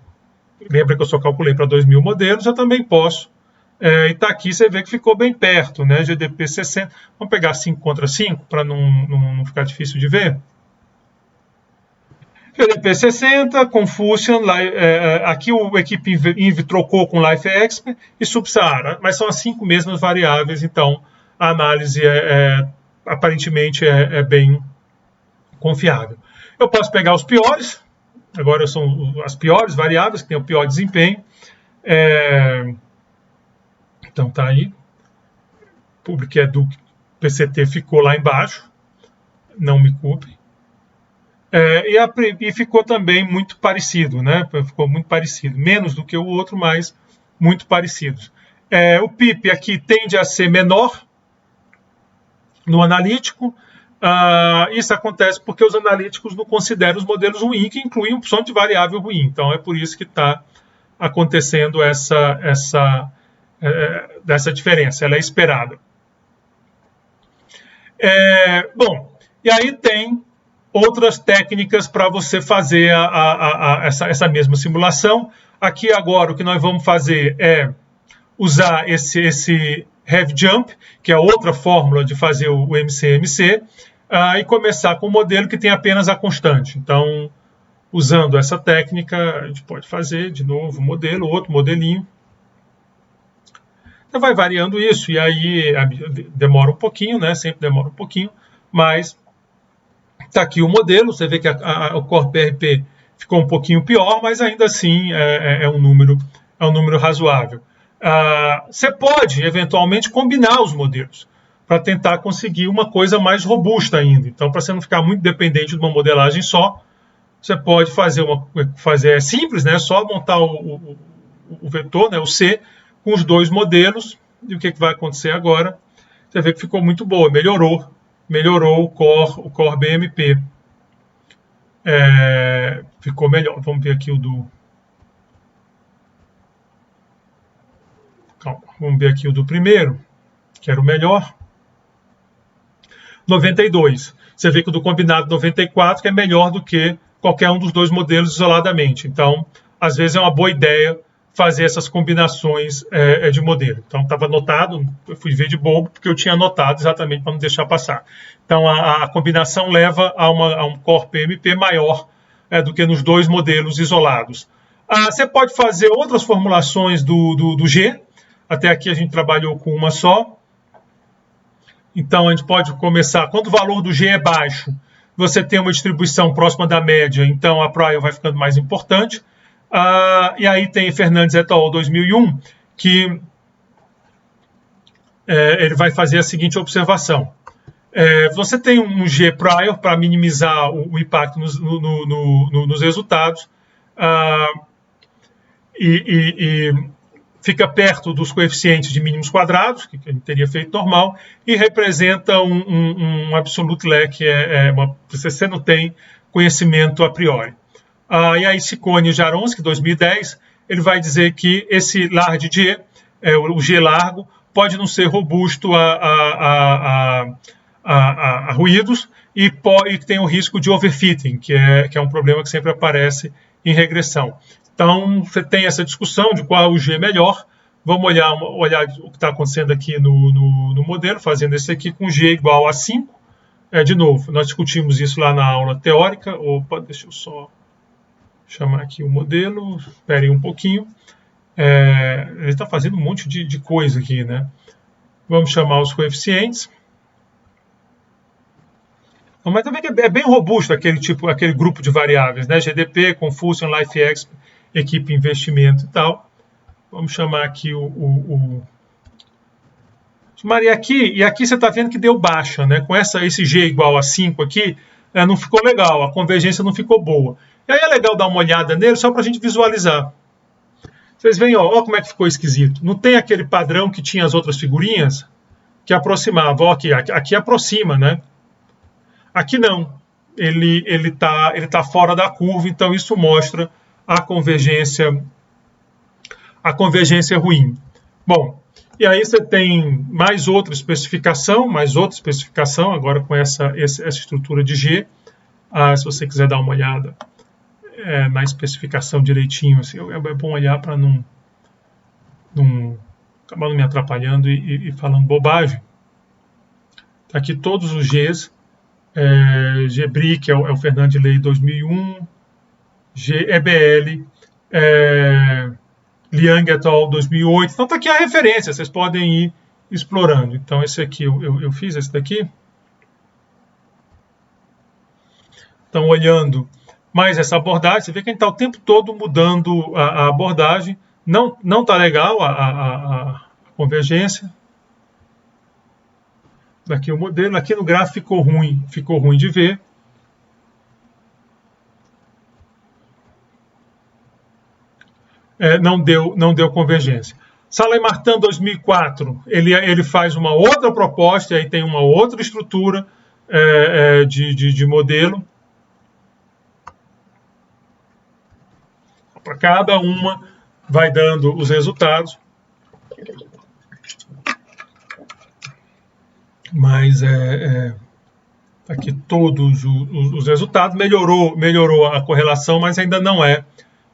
lembra que eu só calculei para 2.000 modelos, eu também posso. E está aqui, você vê que ficou bem perto, né? GDP 60. Vamos pegar 5 contra 5, para não ficar difícil de ver. GDP 60, Confucian, aqui o equipe Inv trocou com Life Expert e Sub-Saara, mas são as 5 mesmas variáveis, então a análise aparentemente é bem confiável. Eu posso pegar os piores, agora são as piores variáveis, que tem o pior desempenho. Então tá aí. Public Edu PCT ficou lá embaixo, não me culpe. E ficou também muito parecido, né? Ficou muito parecido, menos do que o outro, mas muito parecidos. O PIP aqui tende a ser menor no analítico. Isso acontece porque os analíticos não consideram os modelos ruins, que incluem uma opção de variável ruim. Então é por isso que está acontecendo essa diferença, ela é esperada. Bom, e aí tem outras técnicas para você fazer essa mesma simulação. Aqui agora o que nós vamos fazer é usar esse heavy jump, que é outra fórmula de fazer o MCMC, e começar com um modelo que tem apenas a constante. Então, usando essa técnica, a gente pode fazer de novo um modelo, outro modelinho. Então, vai variando isso, e aí demora um pouquinho, né? Sempre demora um pouquinho, mas está aqui o modelo. Você vê que o Core PRP ficou um pouquinho pior, mas ainda assim é um número razoável. Você pode, eventualmente, combinar os modelos para tentar conseguir uma coisa mais robusta ainda. Então, para você não ficar muito dependente de uma modelagem só, você pode fazer simples, né? Só montar o vetor, né? O C, com os dois modelos. E o que vai acontecer agora? Você vê que ficou muito boa, melhorou o Core BMP. Ficou melhor. Vamos ver aqui o do... Calma, vamos ver aqui o do primeiro, que era o melhor. 92. Você vê que o do combinado 94 que é melhor do que qualquer um dos dois modelos isoladamente. Então, às vezes é uma boa ideia fazer essas combinações de modelo. Então, estava anotado, eu fui ver de bobo, porque eu tinha anotado exatamente para não deixar passar. Então, a combinação leva a um Core PMP maior do que nos dois modelos isolados. Você pode fazer outras formulações do G. Até aqui a gente trabalhou com uma só. Então, a gente pode começar... Quando o valor do G é baixo, você tem uma distribuição próxima da média, então a prior vai ficando mais importante. E aí tem Fernandes et al. 2001, que ele vai fazer a seguinte observação. Você tem um G prior para minimizar o impacto nos resultados, e fica perto dos coeficientes de mínimos quadrados, que a gente teria feito normal, e representa um absolute lag, que você não tem conhecimento a priori. E aí Ciccone e Jaronski, 2010, ele vai dizer que esse large G, o G largo, pode não ser robusto a ruídos e tem o risco de overfitting, que é um problema que sempre aparece em regressão. Então, você tem essa discussão de qual é o G melhor. Vamos olhar o que está acontecendo aqui no modelo, fazendo esse aqui com G igual a 5. De novo, nós discutimos isso lá na aula teórica. Opa, deixa eu só chamar aqui o modelo. Esperem um pouquinho. Ele está fazendo um monte de coisa aqui, né? Vamos chamar os coeficientes. Mas também é bem robusto aquele grupo de variáveis, né? GDP, Confucian, LifeX, equipe investimento e tal. Vamos chamar aqui Maria, aqui você está vendo que deu baixa, né? Com esse G igual a 5 aqui, não ficou legal, a convergência não ficou boa. E aí é legal dar uma olhada nele só para a gente visualizar. Vocês veem, ó, como é que ficou esquisito. Não tem aquele padrão que tinha as outras figurinhas que aproximava. Ó, aqui aproxima, né? Aqui não. Ele tá fora da curva, então isso mostra a convergência ruim. Bom, e aí você tem mais outra especificação, agora com essa estrutura de G. Se você quiser dar uma olhada na especificação direitinho, assim, é bom olhar para não acabar não me atrapalhando e falando bobagem. Tá aqui todos os Gs. GBRI, que é o Fernando de Lei 2001, EBL, Liang et al. 2008. Então está aqui a referência, vocês podem ir explorando. Então esse aqui, eu fiz esse daqui. Então olhando mais essa abordagem, você vê que a gente está o tempo todo mudando a abordagem. Não está legal a convergência. Daqui o modelo, aqui no gráfico ficou ruim de ver. não deu convergência. Saleh-Martin 2004, ele faz uma outra proposta, e aí tem uma outra estrutura de modelo. Para cada uma vai dando os resultados. Mas aqui todos os resultados. Melhorou a correlação, mas ainda não é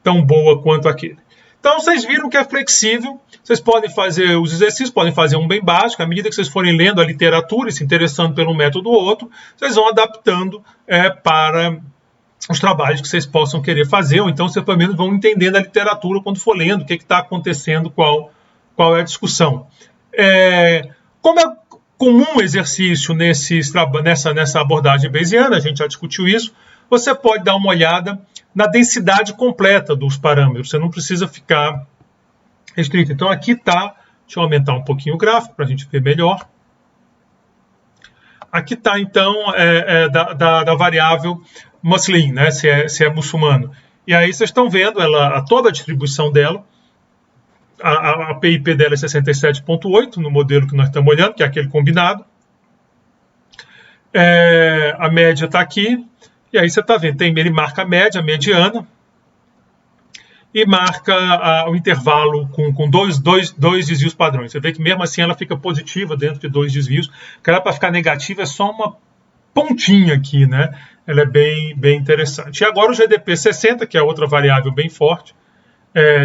tão boa quanto aquele. Então, vocês viram que é flexível. Vocês podem fazer os exercícios, podem fazer um bem básico. À medida que vocês forem lendo a literatura e se interessando pelo método ou outro, vocês vão adaptando para os trabalhos que vocês possam querer fazer. Ou então, vocês pelo menos vão entendendo a literatura quando for lendo, o que está acontecendo, qual é a discussão. Como é comum exercício nessa abordagem bayesiana, a gente já discutiu isso, você pode dar uma olhada na densidade completa dos parâmetros. Você não precisa ficar restrito. Então, aqui está, deixa eu aumentar um pouquinho o gráfico para a gente ver melhor. Aqui está, então, da variável Muslim, né, se é muçulmano. E aí vocês estão vendo toda a distribuição dela. A PIP dela é 67,8 no modelo que nós estamos olhando, que é aquele combinado. A média está aqui. E aí você está vendo, ele marca a média, a mediana, e marca o intervalo com dois desvios padrões. Você vê que mesmo assim ela fica positiva dentro de 2 desvios. Para ficar negativa é só uma pontinha aqui, né? Ela é bem interessante. E agora o GDP 60, que é outra variável bem forte,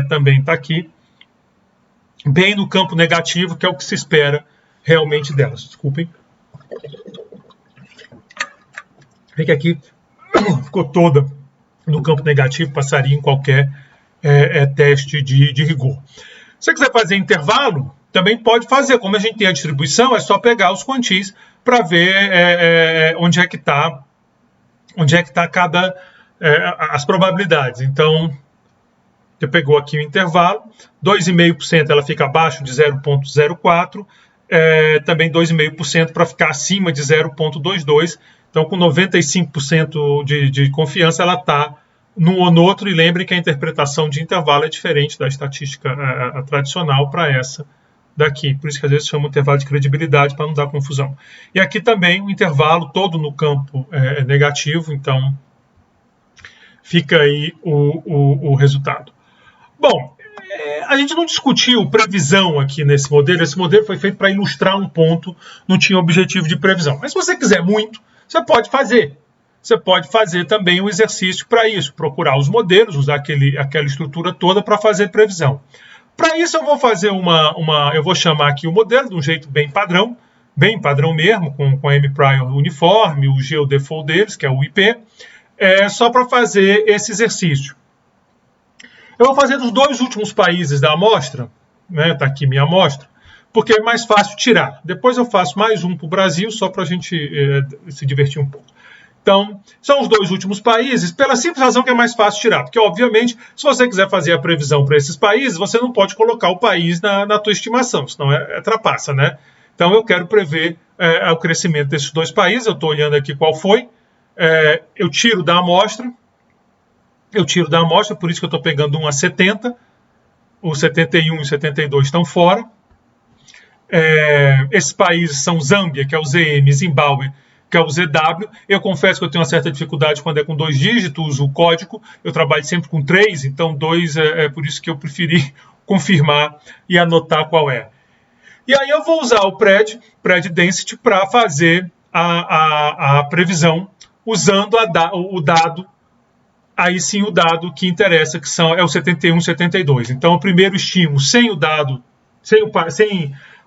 também está aqui, bem no campo negativo, que é o que se espera realmente delas. Desculpem. Vê que aqui ficou toda no campo negativo, passaria em qualquer teste de rigor. Se você quiser fazer intervalo, também pode fazer. Como a gente tem a distribuição, é só pegar os quantis para ver onde é que está as probabilidades. Então, você pegou aqui o intervalo, 2,5% ela fica abaixo de 0,04%, também 2,5% para ficar acima de 0,22%. Então, com 95% de confiança, ela está num ou no outro. E lembrem que a interpretação de intervalo é diferente da estatística tradicional para essa daqui. Por isso que às vezes chama intervalo de credibilidade, para não dar confusão. E aqui também o intervalo todo no campo negativo. Então, fica aí o resultado. Bom, a gente não discutiu previsão aqui nesse modelo. Esse modelo foi feito para ilustrar um ponto, não tinha objetivo de previsão. Mas se você quiser muito, você pode fazer. Você pode fazer também um exercício para isso, procurar os modelos, usar aquela estrutura toda para fazer previsão. Para isso eu vou fazer eu vou chamar aqui o modelo de um jeito bem padrão mesmo, com a M-Prior uniforme, o geodefault deles, que é o IP, só para fazer esse exercício. Eu vou fazer dos 2 últimos países da amostra, né? Está aqui minha amostra, porque é mais fácil tirar. Depois eu faço mais um para o Brasil, só para a gente se divertir um pouco. Então, são os 2 últimos países, pela simples razão que é mais fácil tirar. Porque, obviamente, se você quiser fazer a previsão para esses países, você não pode colocar o país na tua estimação, senão trapaça, né? Então, eu quero prever o crescimento desses 2 países. Eu estou olhando aqui qual foi. Eu tiro da amostra. Por isso que eu estou pegando 1 a 70. O 71 e o 72 estão fora. Esses países são Zâmbia, que é o ZM, Zimbábue, que é o ZW. Eu confesso que eu tenho uma certa dificuldade quando é com 2 dígitos o código. Eu trabalho sempre com 3, então 2 é por isso que eu preferi confirmar e anotar qual é. E aí eu vou usar o Pred Density para fazer a previsão usando o dado. Aí sim o dado que interessa, que é o 71 e 72. Então eu primeiro estimo sem o dado, sem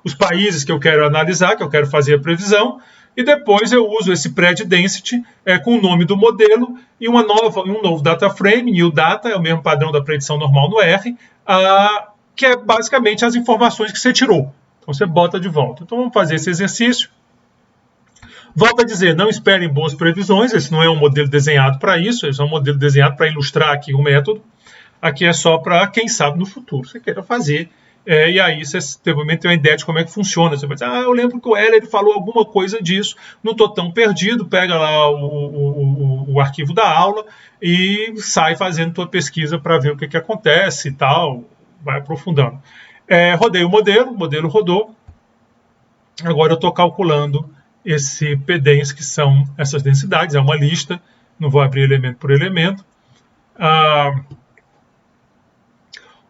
os países que eu quero analisar, que eu quero fazer a previsão, e depois eu uso esse Pred Density com o nome do modelo e um novo data frame, new data, é o mesmo padrão da predição normal no R, que é basicamente as informações que você tirou. Então você bota de volta. Então vamos fazer esse exercício. Volto a dizer, não esperem boas previsões, esse não é um modelo desenhado para isso, esse é um modelo desenhado para ilustrar aqui o método. Aqui é só para quem sabe no futuro você queira fazer e aí você provavelmente tem uma ideia de como é que funciona. Você vai dizer, eu lembro que o Heller falou alguma coisa disso, não estou tão perdido, pega lá o arquivo da aula e sai fazendo tua pesquisa para ver o que acontece e tal, vai aprofundando. Rodei o modelo rodou, agora eu estou calculando esse P-dens, que são essas densidades, é uma lista, não vou abrir elemento por elemento.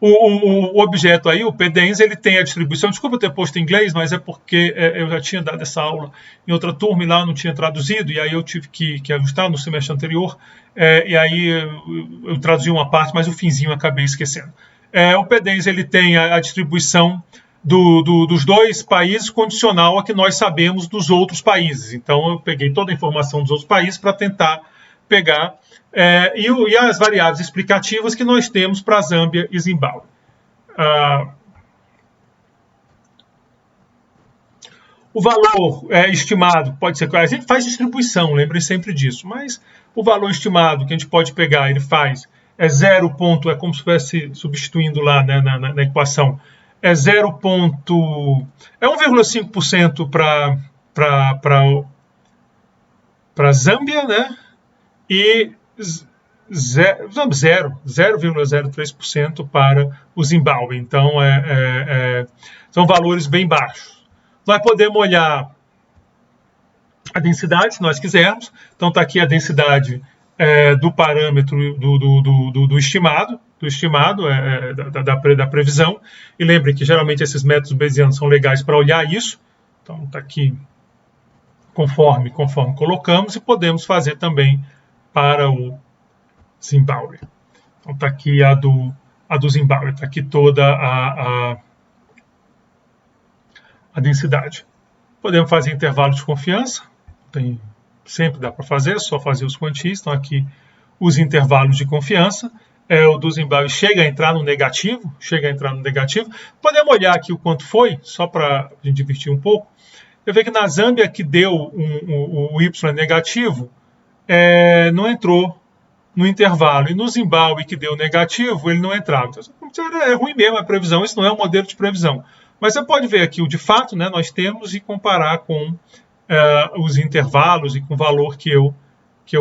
O objeto aí, o P-dens, ele tem a distribuição, desculpa eu ter posto em inglês, mas é porque eu já tinha dado essa aula em outra turma e lá eu não tinha traduzido, e aí eu tive que ajustar no semestre anterior, e aí eu traduzi uma parte, mas o finzinho eu acabei esquecendo. O P-dens, ele tem a distribuição dos dois países condicional a que nós sabemos dos outros países. Então eu peguei toda a informação dos outros países para tentar pegar e as variáveis explicativas que nós temos para Zâmbia e Zimbábue. O valor estimado pode ser... A gente faz distribuição, lembrem sempre disso, mas o valor estimado que a gente pode pegar, ele faz 0, é como se estivesse substituindo lá, né, na equação, 1,5% para Zâmbia, né? E 0,03% para o Zimbábue. Então, são valores bem baixos. Nós podemos olhar a densidade, se nós quisermos. Então, está aqui a densidade do parâmetro do estimado, da previsão. E lembre que, geralmente, esses métodos bayesianos são legais para olhar isso. Então, está aqui conforme colocamos, e podemos fazer também para o Zimbábue. Então, está aqui a do Zimbábue, está aqui toda a densidade. Podemos fazer intervalo de confiança, sempre dá para fazer, é só fazer os quantis. Então, aqui os intervalos de confiança. O do Zimbábue chega a entrar no negativo. Podemos olhar aqui o quanto foi, só para a gente divertir um pouco. Eu vejo que na Zâmbia, que deu o Y negativo, não entrou no intervalo. E no Zimbábue, que deu negativo, ele não entrava. Então, é ruim mesmo a previsão, isso não é um modelo de previsão. Mas você pode ver aqui o de fato, né, nós temos, e comparar com os intervalos e com o valor que eu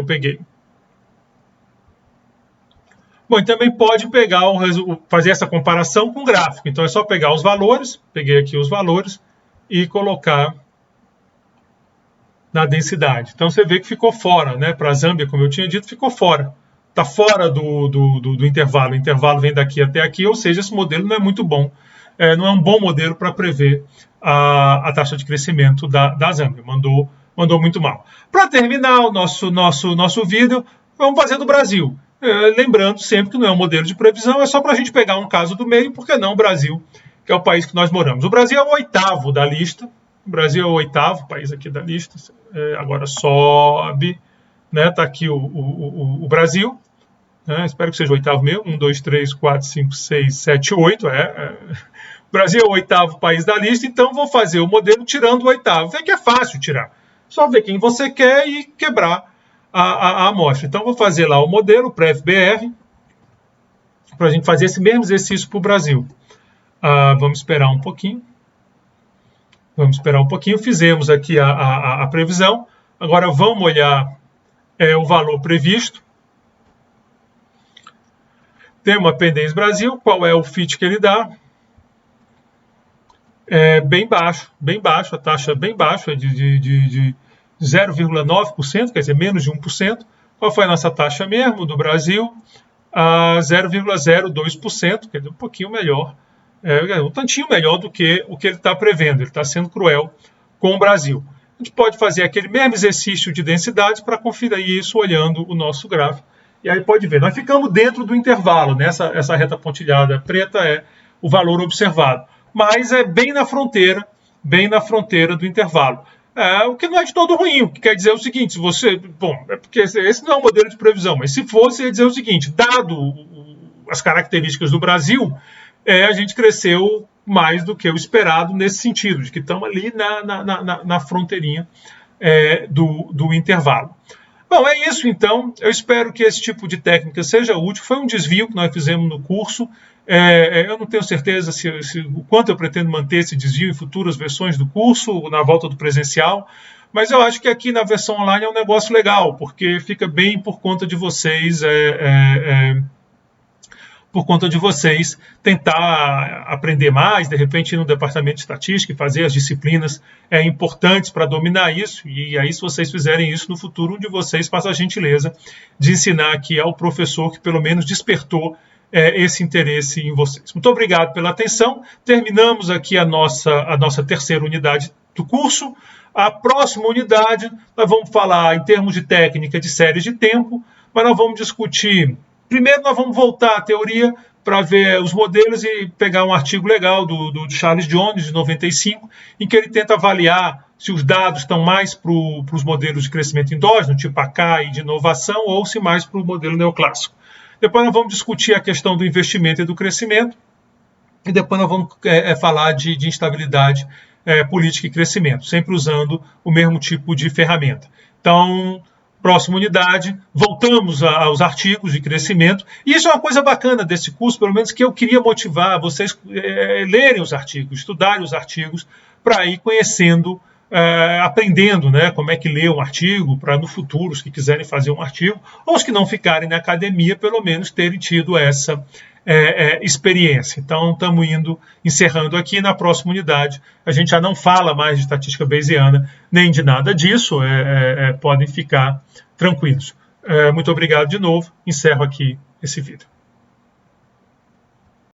peguei. Bom, e também pode pegar fazer essa comparação com o gráfico. Então é só pegar os valores, peguei aqui os valores, e colocar na densidade. Então você vê que ficou fora, né? Para a Zâmbia, como eu tinha dito, ficou fora. Está fora do intervalo. O intervalo vem daqui até aqui, ou seja, esse modelo não é muito bom. Não é um bom modelo para prever a taxa de crescimento da Zâmbia. Mandou muito mal. Para terminar o nosso vídeo, vamos fazer do Brasil. Lembrando sempre que não é um modelo de previsão, é só para a gente pegar um caso do meio, porque não o Brasil, que é o país que nós moramos. O Brasil é o 8º da lista. O Brasil é o 8º país aqui da lista. Agora sobe, né? Está aqui o Brasil. Espero que seja o 8º mesmo. 1, 2, 3, 4, 5, 6, 7, 8. O Brasil é o 8º país da lista, então vou fazer o modelo tirando o 8º. Vê que é fácil tirar. Só ver quem você quer e quebrar a amostra. Então vou fazer lá o modelo, PrevBR, para a gente fazer esse mesmo exercício para o Brasil. Vamos esperar um pouquinho. Fizemos aqui a previsão. Agora vamos olhar o valor previsto. Temos a P-dens Brasil. Qual é o fit que ele dá? Bem baixo, a taxa bem baixa, de 0,9%, quer dizer, menos de 1%. Qual foi a nossa taxa mesmo do Brasil? 0,02%, quer dizer, um pouquinho melhor, um tantinho melhor do que o que ele está prevendo. Ele está sendo cruel com o Brasil. A gente pode fazer aquele mesmo exercício de densidade para conferir isso olhando o nosso gráfico. E aí pode ver, nós ficamos dentro do intervalo, né? Essa reta pontilhada preta é o valor observado. Mas é bem na fronteira do intervalo. O que não é de todo ruim, o que quer dizer o seguinte, se você... Bom, porque esse não é um modelo de previsão, mas se fosse, ia dizer o seguinte, dado as características do Brasil, a gente cresceu mais do que o esperado nesse sentido, de que estamos ali na fronteirinha do intervalo. Bom, é isso então. Eu espero que esse tipo de técnica seja útil. Foi um desvio que nós fizemos no curso. Eu não tenho certeza o quanto eu pretendo manter esse desvio em futuras versões do curso, na volta do presencial, mas eu acho que aqui na versão online é um negócio legal, porque fica bem por conta de vocês, tentar aprender mais, de repente ir no departamento de estatística e fazer as disciplinas importantes para dominar isso, e aí se vocês fizerem isso no futuro, um de vocês faça a gentileza de ensinar aqui ao professor que pelo menos despertou esse interesse em vocês. Muito obrigado pela atenção. Terminamos aqui a nossa terceira unidade do curso. A próxima unidade, nós vamos falar em termos de técnica de séries de tempo, mas nós vamos discutir. Primeiro, nós vamos voltar à teoria para ver os modelos e pegar um artigo legal do Charles Jones, de 95, em que ele tenta avaliar se os dados estão mais para os modelos de crescimento endógeno, tipo AK e de inovação, ou se mais para o modelo neoclássico. Depois nós vamos discutir a questão do investimento e do crescimento, e depois nós vamos falar de instabilidade política e crescimento, sempre usando o mesmo tipo de ferramenta. Então, próxima unidade, voltamos aos artigos de crescimento, e isso é uma coisa bacana desse curso, pelo menos que eu queria motivar vocês lerem os artigos, estudarem os artigos, para ir conhecendo, aprendendo, né, como é que lê um artigo, para no futuro, os que quiserem fazer um artigo, ou os que não ficarem na academia, pelo menos terem tido essa experiência. Então, estamos encerrando aqui. Na próxima unidade, a gente já não fala mais de estatística bayesiana, nem de nada disso, podem ficar tranquilos. Muito obrigado de novo, encerro aqui esse vídeo.